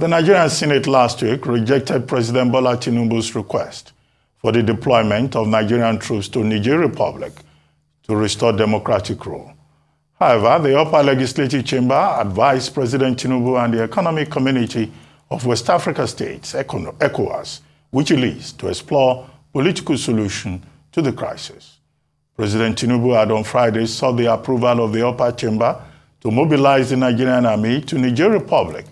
The Nigerian Senate last week rejected President Bola Tinubu's request for the deployment of Nigerian troops to Niger Republic to restore democratic rule. However, the upper legislative chamber advised President Tinubu and the economic community of West Africa states, ECOWAS, which it is, to explore political solution to the crisis. President Tinubu had on Friday sought the approval of the upper chamber to mobilize the Nigerian army to Niger Republic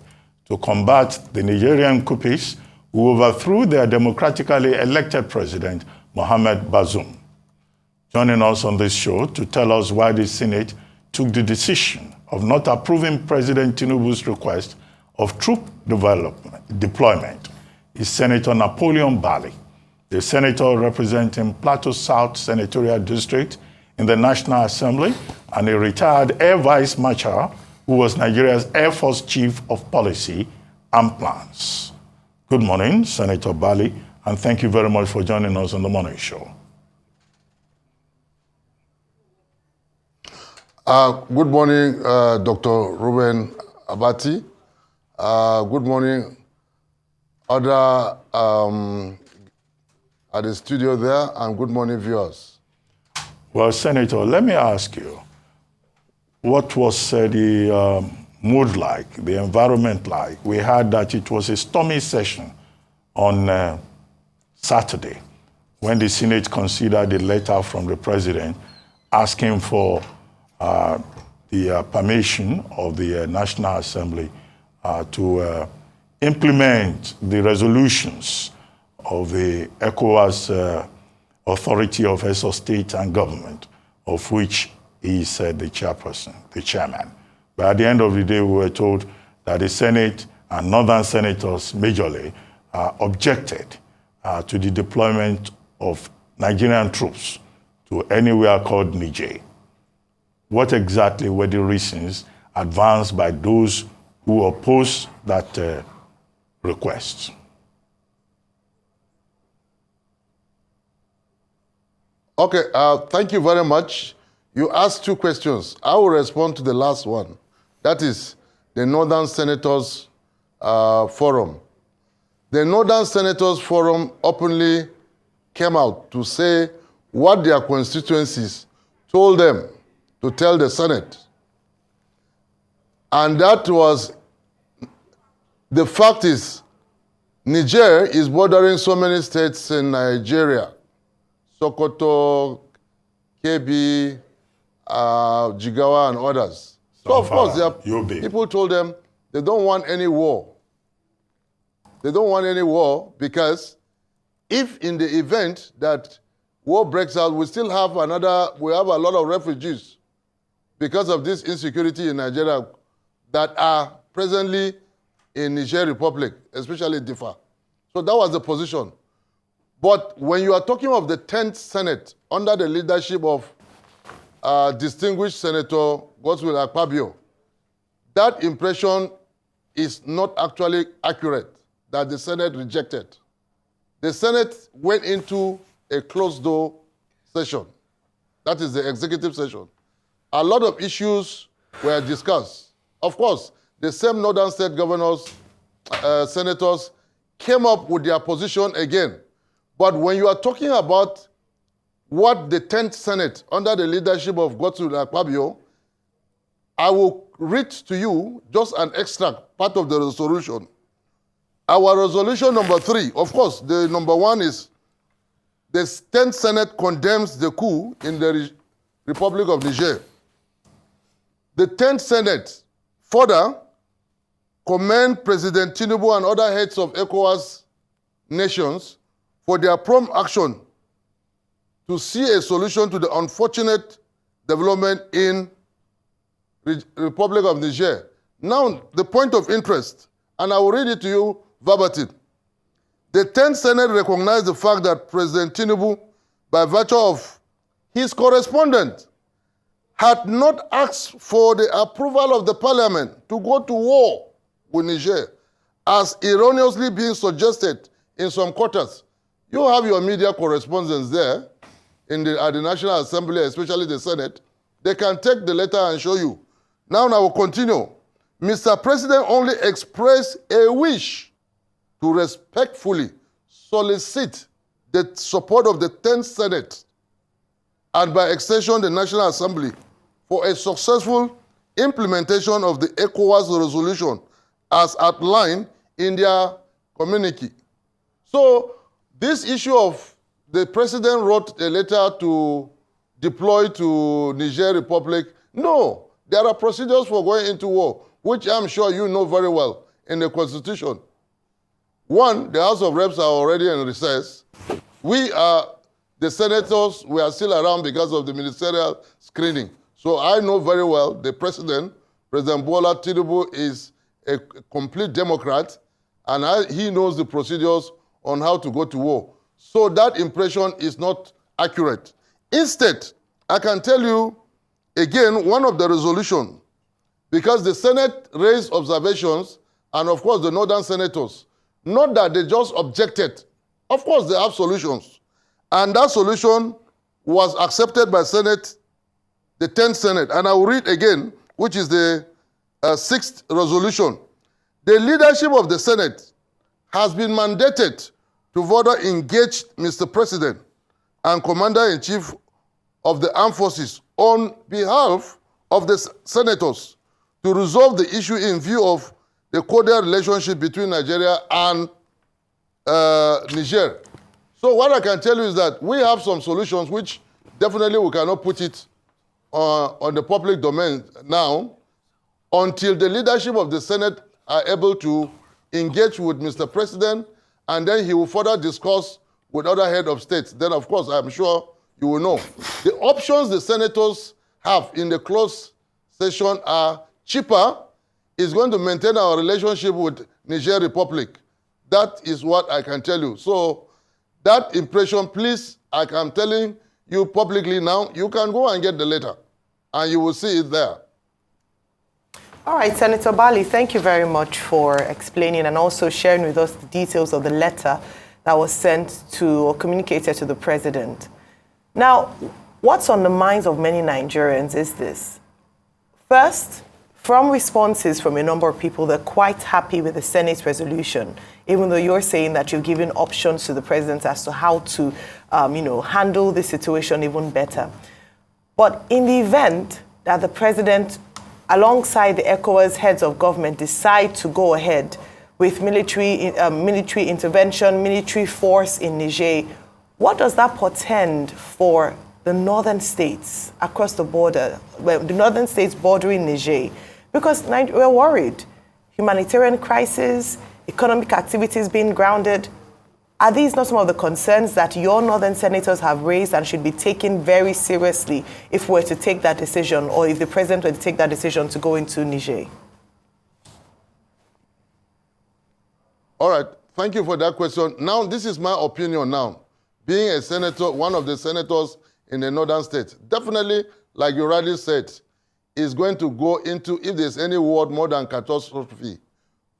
to combat the Nigerian coupists who overthrew their democratically elected president, Mohamed Bazoum. Joining us on this show to tell us why the Senate took the decision of not approving President Tinubu's request of troop deployment is Senator Napoleon Bali, the senator representing Plateau South Senatorial District in the National Assembly and a retired Air Vice Marshal who was Nigeria's Air Force Chief of Policy and Plans. Good morning, Senator Bali, and thank you very much for joining us on the morning show. Good morning, Dr. Ruben Abbati. Good morning, other at the studio there, and good morning, viewers. Well, Senator, let me ask you, what was the mood like, the environment like? We heard that it was a stormy session on Saturday when the Senate considered the letter from the president asking for the permission of the National Assembly to implement the resolutions of the ECOWAS Authority of Heads of State and Government, of which he said the chairperson, the chairman. But at the end of the day, we were told that the Senate and northern senators majorly objected to the deployment of Nigerian troops to anywhere called Niger. What exactly were the reasons advanced by those who opposed that request? Okay, thank you very much. You asked two questions. I will respond to the last one. That is the Northern Senators Forum. The Northern Senators Forum openly came out to say what their constituencies told them to tell the Senate. And that was, the fact is, Niger is bordering so many states in Nigeria. Sokoto, Kebbi, Jigawa, and others. So, of course, people told them they don't want any war. They don't want any war because if in the event that war breaks out, we have a lot of refugees because of this insecurity in Nigeria that are presently in Niger Republic, especially Difa. So that was the position. But when you are talking of the 10th Senate under the leadership of distinguished Senator Godswill Akpabio, that impression is not actually accurate, that the Senate rejected. The Senate went into a closed-door session. That is the executive session. A lot of issues were discussed. Of course, the same northern state governors, senators, came up with their position again. But when you are talking about what the 10th Senate, under the leadership of Godswill Akpabio, I will read to you just an extract, part of the resolution. Our resolution number 3, of course, the number 1 is the 10th Senate condemns the coup in the Republic of Niger. The 10th Senate further commend President Tinubu and other heads of ECOWAS nations for their prompt action to see a solution to the unfortunate development in the Republic of Niger. Now, the point of interest, and I will read it to you verbatim. The 10th Senate recognized the fact that President Tinubu, by virtue of his correspondent, had not asked for the approval of the parliament to go to war with Niger, as erroneously being suggested in some quarters. You have your media correspondents there at the National Assembly, especially the Senate. They can take the letter and show you. Now I will continue. Mr. President only expressed a wish to respectfully solicit the support of the 10th Senate and by extension the National Assembly for a successful implementation of the ECOWAS resolution as outlined in their communique. So this issue of the president wrote a letter to deploy to Niger Republic, no, there are procedures for going into war, which I'm sure you know very well in the Constitution. One, the House of Reps are already in recess. We are, the senators, we are still around because of the ministerial screening. So I know very well the president, President Bola Tinubu, is a complete Democrat, and he knows the procedures on how to go to war. So that impression is not accurate. Instead, I can tell you, again, one of the resolutions, because the Senate raised observations, and of course the northern senators, not that they just objected. Of course, they have solutions. And that solution was accepted by Senate, the 10th Senate. And I will read again, which is the 6th resolution. The leadership of the Senate has been mandated to further engage Mr. President and Commander-in-Chief of the Armed Forces on behalf of the senators to resolve the issue in view of the cordial relationship between Nigeria and Niger. So what I can tell you is that we have some solutions which definitely we cannot put it on the public domain now until the leadership of the Senate are able to engage with Mr. President, and then he will further discuss with other head of states. Then, of course, I'm sure you will know. The options the senators have in the closed session are cheaper, is going to maintain our relationship with Niger Republic. That is what I can tell you. So that impression, please, I'm telling you publicly now, you can go and get the letter, and you will see it there. All right, Senator Bali, thank you very much for explaining and also sharing with us the details of the letter that was sent to or communicated to the president. Now, what's on the minds of many Nigerians is this. First, from responses from a number of people, they're quite happy with the Senate's resolution, even though you're saying that you're giving options to the president as to how to handle the situation even better. But in the event that the president, alongside the ECOWAS heads of government, decide to go ahead with military intervention, military force in Niger, what does that portend for the northern states across the border, the northern states bordering Niger? Because we're worried. Humanitarian crisis, economic activities being grounded. Are these not some of the concerns that your northern senators have raised and should be taken very seriously if we're to take that decision, or if the president were to take that decision to go into Niger? All right, thank you for that question. Now, this is my opinion now. Being a senator, one of the senators in the northern states, definitely, like you rightly said, is going to go into, if there's any word more than catastrophe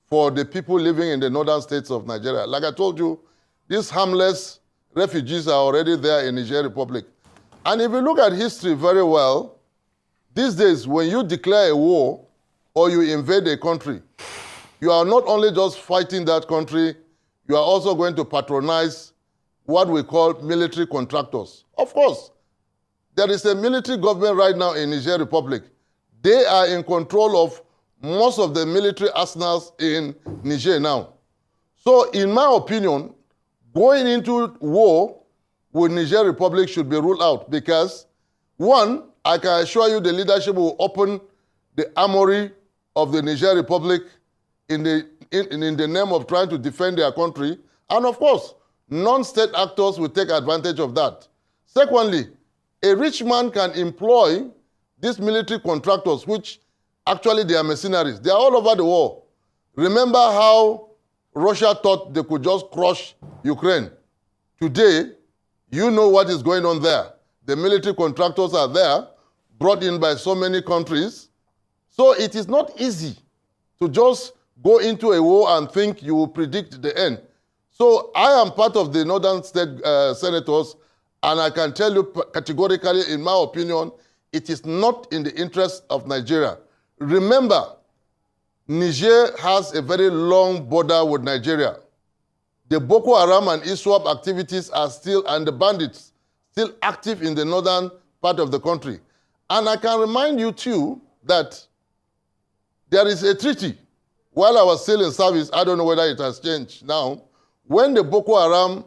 for the people living in the northern states of Nigeria. Like I told you, these harmless refugees are already there in Niger Republic. And if you look at history very well, these days, when you declare a war or you invade a country, you are not only just fighting that country, you are also going to patronize what we call military contractors. Of course, there is a military government right now in Niger Republic. They are in control of most of the military arsenals in Niger now. So in my opinion, going into war with Niger Republic should be ruled out because, one, I can assure you the leadership will open the armory of the Niger Republic in the name of trying to defend their country. And of course, non-state actors will take advantage of that. Secondly, a rich man can employ these military contractors, which actually they are mercenaries. They are all over the world. Remember how Russia thought they could just crush Ukraine. Today, you know what is going on there. The military contractors are there, brought in by so many countries. So it is not easy to just go into a war and think you will predict the end. So I am part of the northern state senators, and I can tell you categorically, in my opinion, it is not in the interest of Nigeria. Remember, Niger has a very long border with Nigeria. The Boko Haram and ISWAP activities are still, and the bandits, still active in the northern part of the country. And I can remind you too that there is a treaty. While I was still in service, I don't know whether it has changed now, when the Boko Haram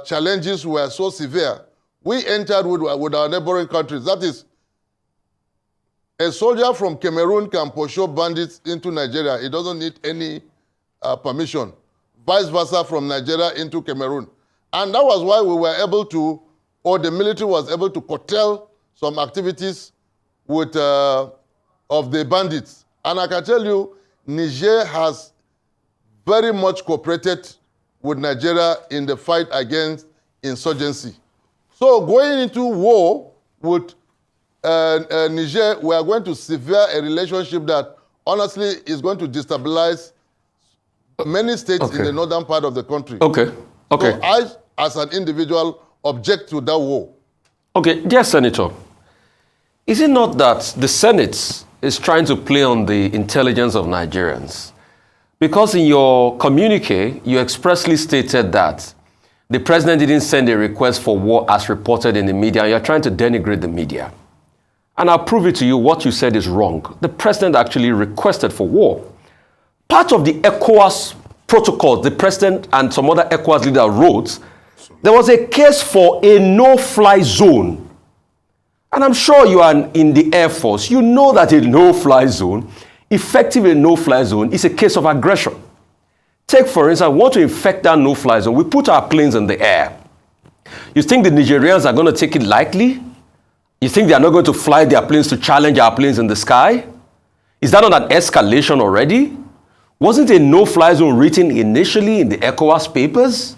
challenges were so severe, we entered with our neighboring countries. That is, a soldier from Cameroon can pursue bandits into Nigeria. He doesn't need any permission. Vice versa from Nigeria into Cameroon. And that was why we were able to, or the military was able to curtail some activities with, of the bandits. And I can tell you, Niger has very much cooperated with Nigeria in the fight against insurgency. So going into war with Niger, we are going to sever a relationship that honestly is going to destabilize many states in the northern part of the country. Okay. So I, as an individual, object to that war. Okay, dear Senator, is it not that the Senate is trying to play on the intelligence of Nigerians? Because in your communique, you expressly stated that the president didn't send a request for war as reported in the media, and you're trying to denigrate the media. And I'll prove it to you, what you said is wrong. The president actually requested for war. Part of the ECOWAS protocol, the president and some other ECOWAS leader wrote, there was a case for a no-fly zone. And I'm sure you are in the Air Force. You know that a no-fly zone, effectively a no-fly zone, is a case of aggression. Take, for instance, we want to infect that no-fly zone. We put our planes in the air. You think the Nigerians are going to take it lightly? You think they are not going to fly their planes to challenge our planes in the sky? Is that not an escalation already? Wasn't a no-fly zone written initially in the ECOWAS papers?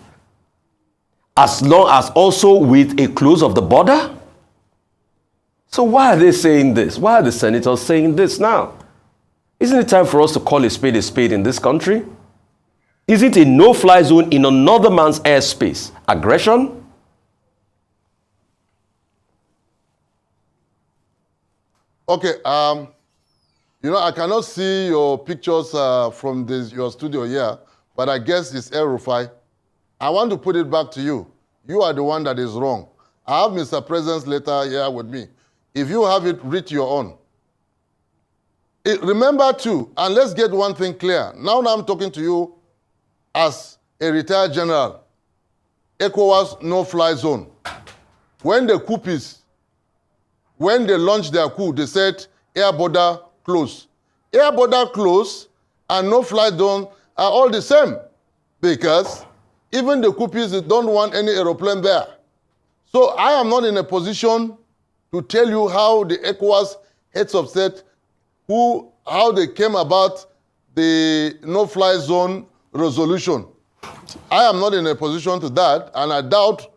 As long as also with a close of the border? So why are they saying this? Why are the senators saying this now? Isn't it time for us to call a spade in this country? Is it a no-fly zone in another man's airspace? Aggression? Okay, you know, I cannot see your pictures from your studio here, but I guess it's El-Rufai. I want to put it back to you. You are the one that is wrong. I have Mr. President's letter here with me. If you have it, read your own. Remember too, and let's get one thing clear. Now I'm talking to you as a retired general. ECOWAS no-fly zone. When the coupists, when they launched their coup, they said air border closed. Air border closed and no-fly zone are all the same because even the coupists don't want any aeroplane there. So I am not in a position to tell you how the ECOWAS heads of state, how they came about the no-fly zone resolution. I am not in a position to that, and I doubt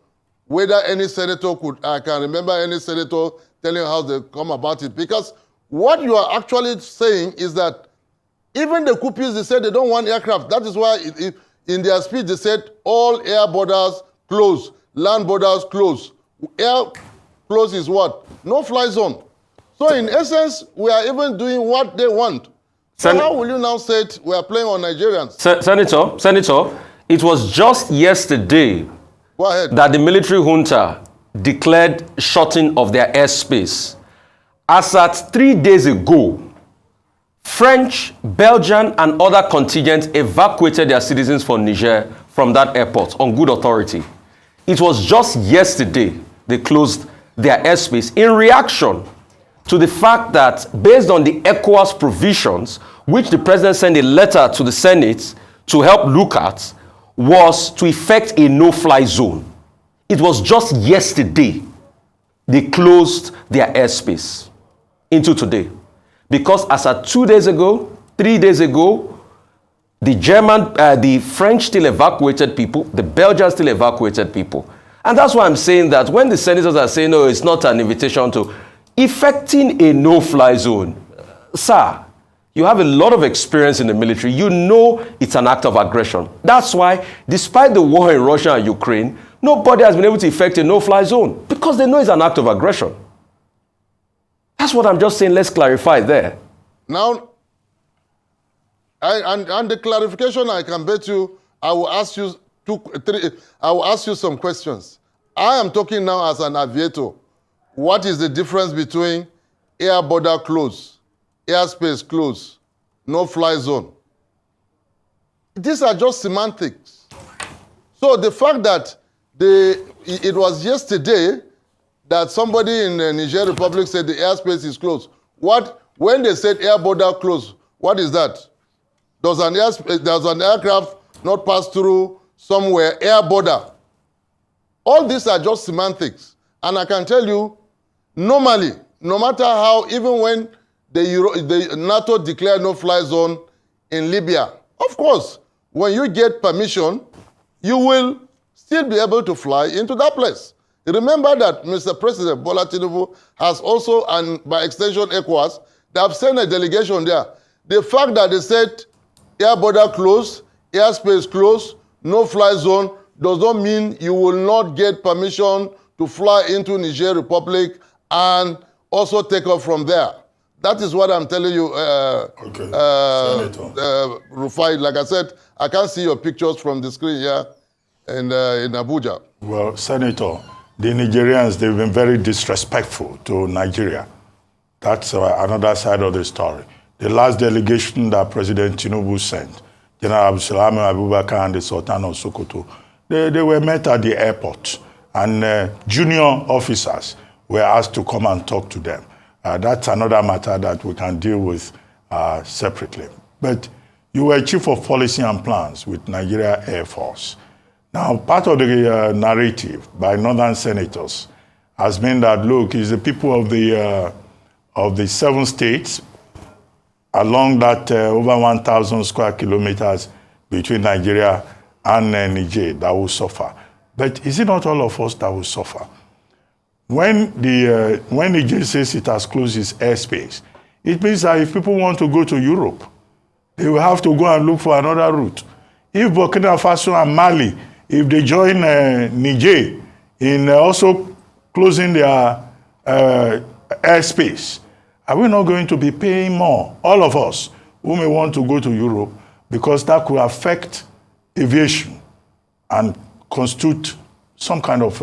whether any senator I can remember any senator telling how they come about it. Because what you are actually saying is that even the coupists, they said they don't want aircraft. That is why in their speech they said all air borders closed, land borders closed. Air closed is what? No-fly zone. So in essence, we are even doing what they want. So how will you now say we are playing on Nigerians? Senator, it was just yesterday that the military junta declared shutting of their airspace. As at 3 days ago, French, Belgian, and other contingents evacuated their citizens from Niger from that airport on good authority. It was just yesterday they closed their airspace in reaction to the fact that based on the ECOWAS provisions, which the president sent a letter to the Senate to help look at, was to effect a no-fly zone. It was just yesterday they closed their airspace into today. Because as at 2 days ago, 3 days ago, the French still evacuated people, the Belgians still evacuated people. And that's why I'm saying that when the senators are saying, no, it's not an invitation to effecting a no-fly zone, sir, you have a lot of experience in the military. You know it's an act of aggression. That's why, despite the war in Russia and Ukraine, nobody has been able to effect a no-fly zone because they know it's an act of aggression. That's what I'm just saying. Let's clarify there. Now, And the clarification I can bet you, I will ask you some questions. I am talking now as an aviator. What is the difference between air border close, airspace close, no-fly zone? These are just semantics. So the fact that it was yesterday that somebody in the Niger Republic said the airspace is closed. When they said air border closed, what is that? Does an aircraft not pass through somewhere, air border? All these are just semantics. And I can tell you, normally, no matter how, even when the NATO declared no-fly zone in Libya, of course, when you get permission, you will still be able to fly into that place. Remember that Mr. President Bola Tinubu has also, and by extension ECOWAS, they have sent a delegation there. The fact that they said air border closed, airspace closed, no-fly zone, does not mean you will not get permission to fly into Niger Republic and also take off from there. That is what I'm telling you, Rufai. Like I said, I can't see your pictures from the screen here in Abuja. Well, Senator, the Nigerians, they've been very disrespectful to Nigeria. That's another side of the story. The last delegation that President Tinubu sent, General Abdulsalami Abubakar and the Sultan of Sokoto, they were met at the airport, and junior officers were asked to come and talk to them. That's another matter that we can deal with separately. But you were Chief of Policy and Plans with Nigeria Air Force. Now, part of the narrative by northern senators has been that, look, it's the people of the 7 states along that over 1,000 square kilometers between Nigeria and Niger that will suffer. But is it not all of us that will suffer? When Niger says it has closed its airspace, it means that if people want to go to Europe, they will have to go and look for another route. If Burkina Faso and Mali, if they join Niger in also closing their airspace, are we not going to be paying more, all of us who may want to go to Europe, because that could affect aviation and constitute some kind of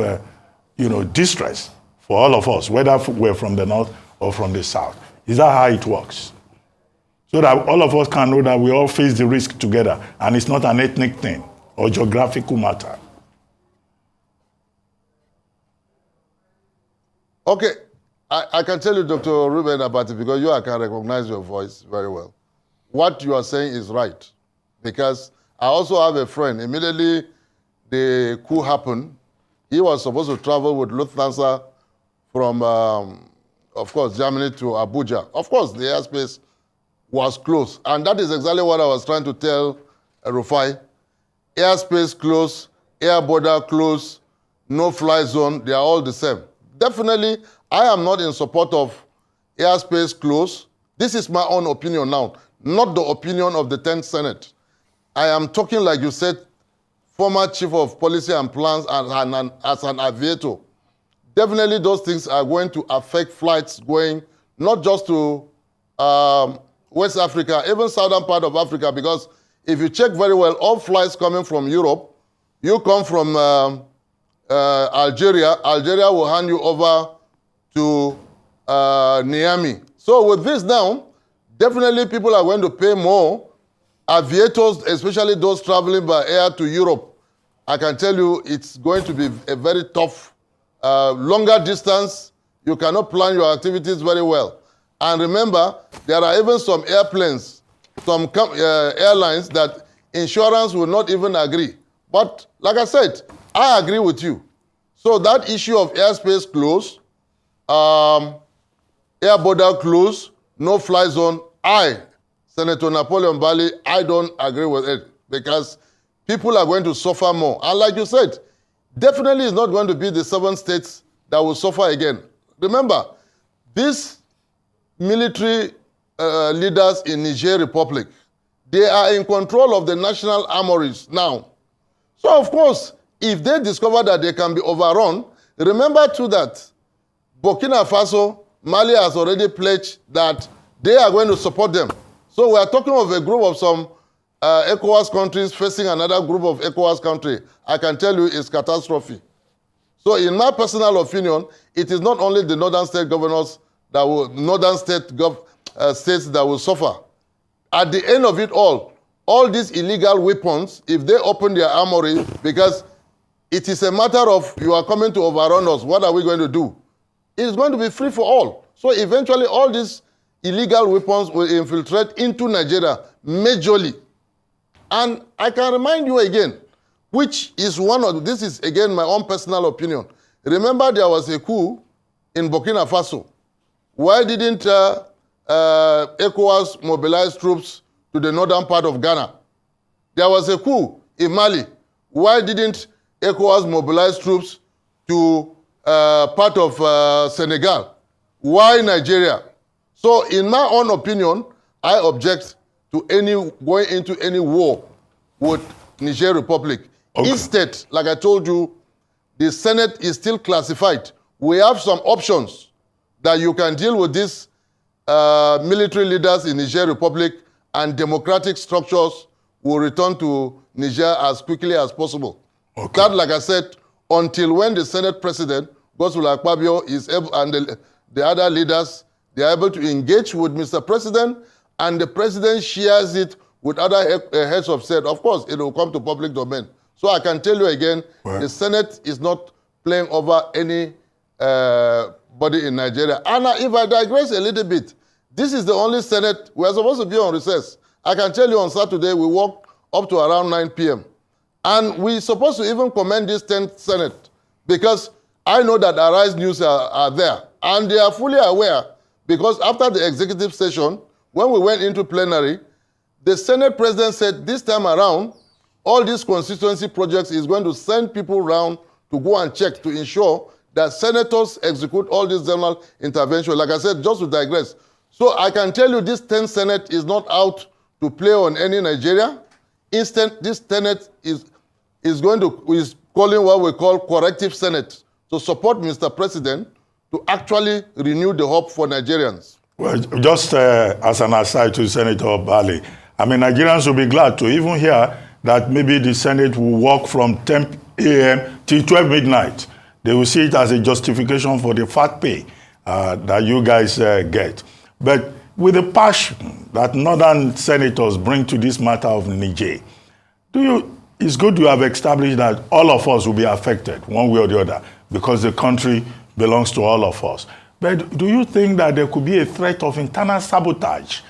distress for all of us, whether we're from the north or from the south? Is that how it works? So that all of us can know that we all face the risk together, and it's not an ethnic thing or geographical matter. Okay, I can tell you, Dr. Ruben Abbati, because I can recognize your voice very well. What you are saying is right, because I also have a friend. Immediately the coup happened, he was supposed to travel with Lufthansa from, of course, Germany to Abuja. Of course, the airspace was closed, and that is exactly what I was trying to tell Rufai. Airspace closed, air border closed, no-fly zone, they are all the same. Definitely, I am not in support of airspace closed. This is my own opinion now, not the opinion of the 10th Senate. I am talking, like you said, former Chief of Policy and Plans and as an aviator. Definitely those things are going to affect flights going not just to West Africa, even southern part of Africa, because if you check very well, all flights coming from Europe, you come from Algeria will hand you over to Niamey. So with this now, definitely people are going to pay more. Aviators, especially those traveling by air to Europe, I can tell you it's going to be a very tough, longer distance. You cannot plan your activities very well. And remember, there are even some airplanes, some airlines that insurance will not even agree. But like I said, I agree with you. So that issue of airspace closed, air border closed, no fly zone, Senator Napoleon Bali, I don't agree with it, because people are going to suffer more. And like you said, definitely it's not going to be the 7 states that will suffer again. Remember, these military leaders in Niger Republic, they are in control of the national armories now. So of course, if they discover that they can be overrun, remember too that Burkina Faso, Mali has already pledged that they are going to support them. So we are talking of a group of some ECOWAS countries facing another group of ECOWAS country. I can tell you it's catastrophe. So in my personal opinion, it is not only the northern state governors that will, states that will suffer. At the end of it all these illegal weapons, if they open their armory, because it is a matter of you are coming to overrun us, what are we going to do? It is going to be free for all. So eventually all these illegal weapons will infiltrate into Nigeria majorly. And I can remind you again, which is this is again my own personal opinion. Remember there was a coup in Burkina Faso. Why didn't ECOWAS mobilize troops to the northern part of Ghana? There was a coup in Mali. Why didn't ECOWAS mobilize troops to part of Senegal? Why Nigeria? So in my own opinion, I object to going into any war with Niger Republic. Okay. Instead, like I told you, the Senate is still classified. We have some options that you can deal with these military leaders in Niger Republic, and democratic structures will return to Niger as quickly as possible. Okay. That, like I said, until when the Senate President, Godswill Akpabio, is able, and the other leaders, they are able to engage with Mr. President, and the President shares it with other heads of state. Of course, it will come to public domain. So I can tell you again, the Senate is not playing over any body in Nigeria. And if I digress a little bit, this is the only Senate, we are supposed to be on recess. I can tell you on Saturday, we work up to around 9 p.m. And we're supposed to even commend this 10th Senate, because I know that Arise News are there. And they are fully aware, because after the executive session, when we went into plenary, the Senate President said this time around, all these constituency projects is going to send people around to go and check to ensure that senators execute all these general interventions. Like I said, just to digress. So I can tell you this 10th Senate is not out to play on any Nigeria. Instead, this Senate is calling what we call corrective Senate to support Mr. President to actually renew the hope for Nigerians. Well, just as an aside to Senator Bali, I mean, Nigerians will be glad to even hear that maybe the Senate will work from 10 a.m. till 12 midnight. They will see it as a justification for the fat pay that you guys get. But with the passion that northern senators bring to this matter of Niger, it's good to have established that all of us will be affected one way or the other, because the country belongs to all of us. But do you think that there could be a threat of internal sabotage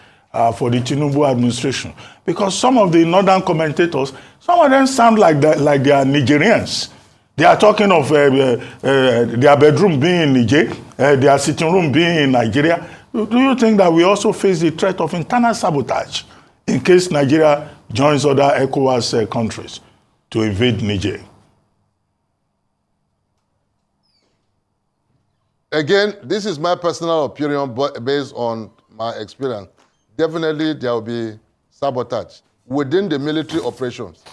for the Tinubu administration? Because some of the northern commentators, some of them sound like they are Nigerians. They are talking of their bedroom being in Niger, their sitting room being in Nigeria. Do you think that we also face the threat of internal sabotage in case Nigeria joins other ECOWAS countries to invade Niger? Again, this is my personal opinion based on my experience. Definitely there will be sabotage within the military operations.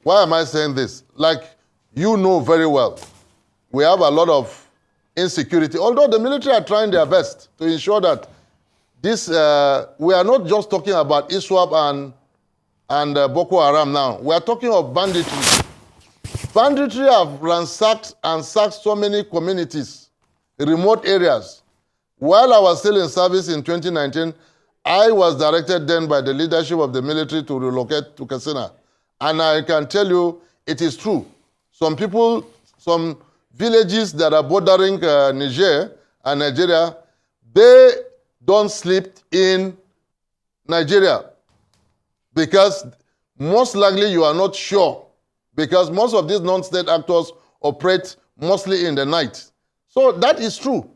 Why am I saying this? Like you know very well, we have a lot of insecurity, although the military are trying their best to ensure that this, we are not just talking about ISWAP and Boko Haram now. We are talking of banditry. Banditry have ransacked and sacked so many communities, remote areas. While I was still in service in 2019, I was directed then by the leadership of the military to relocate to Katsina. And I can tell you, it is true. Some people, some villages that are bordering Niger and Nigeria, they don't sleep in Nigeria because most likely you are not sure, because most of these non-state actors operate mostly in the night. So that is true.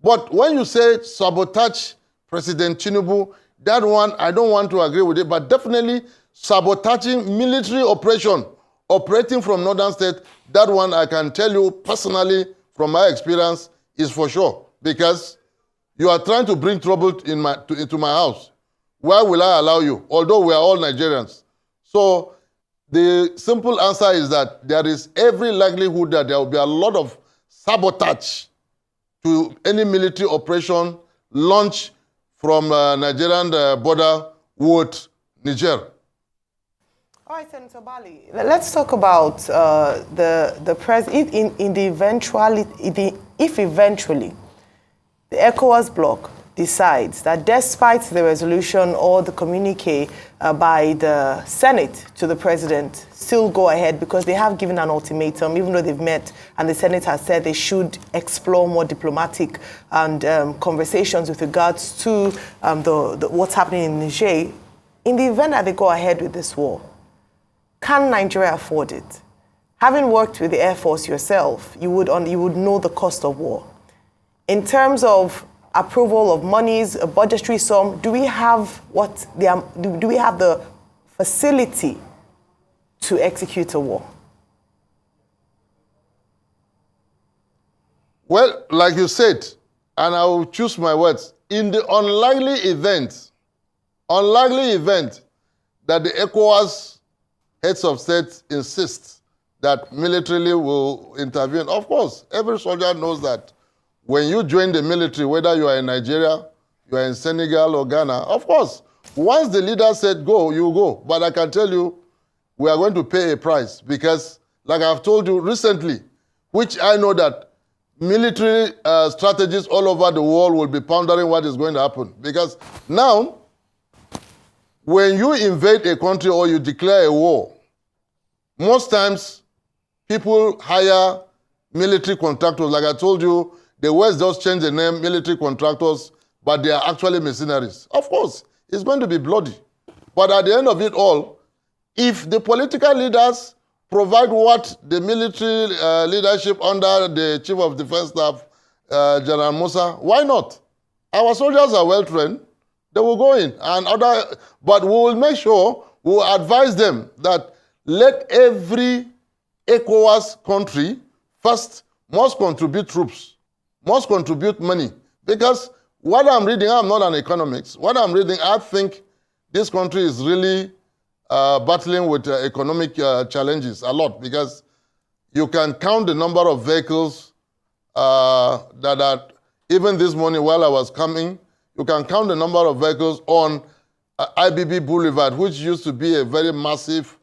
But when you say sabotage President Tinubu, that one, I don't want to agree with it, but definitely sabotaging military operation, operating from northern state, that one I can tell you personally from my experience is for sure, because you are trying to bring trouble into my house. Why will I allow you? Although we are all Nigerians. So the simple answer is that there is every likelihood that there will be a lot of sabotage to any military operation launched from Nigerian border with Niger. All right, Senator Bali, let's talk about the president in the eventuality, if eventually the ECOWAS bloc decides that despite the resolution or the communique by the Senate to the president, still go ahead because they have given an ultimatum, even though they've met and the Senate has said they should explore more diplomatic and conversations with regards to what's happening in Niger. In the event that they go ahead with this war, can Nigeria afford it? Having worked with the Air Force yourself, you would know the cost of war. In terms of approval of monies, a budgetary sum, do we have the facility to execute a war? Well, like you said, and I will choose my words, in the unlikely event that the ECOWAS heads of state insist that militarily will intervene. Of course, every soldier knows that when you join the military, whether you are in Nigeria, you are in Senegal or Ghana, of course, once the leader said go, you go. But I can tell you, we are going to pay a price because, like I've told you recently, which I know that military strategists all over the world will be pondering what is going to happen. Because now, when you invade a country or you declare a war, most times people hire military contractors. Like I told you, the West just changed the name military contractors, but they are actually mercenaries. Of course, it's going to be bloody. But at the end of it all, if the political leaders provide what the military leadership under the Chief of Defense Staff, General Musa, why not? Our soldiers are well trained. They will go in. But we will make sure, we will advise them that let every ECOWAS country first must contribute troops, must contribute money. Because what I'm reading, I'm not an economist. What I'm reading, I think this country is really battling with economic challenges a lot, because you can count the number of vehicles that are, even this morning while I was coming, you can count the number of vehicles on IBB Boulevard, which used to be a very massive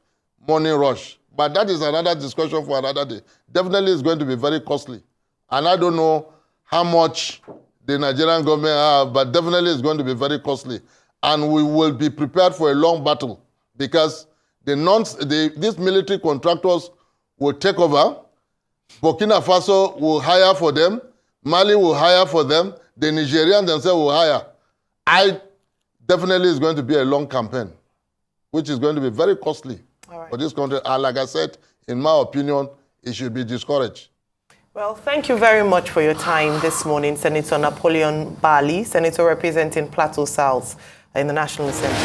money rush. But that is another discussion for another day. Definitely it's going to be very costly. And I don't know how much the Nigerian government have, but definitely it's going to be very costly. And we will be prepared for a long battle, because these military contractors will take over. Burkina Faso will hire for them. Mali will hire for them. The Nigerians themselves will hire. Definitely it's going to be a long campaign, which is going to be very costly for this country. And like I said, in my opinion, it should be discouraged. Well, thank you very much for your time this morning, Senator Napoleon Bali, Senator representing Plateau South in the National Assembly.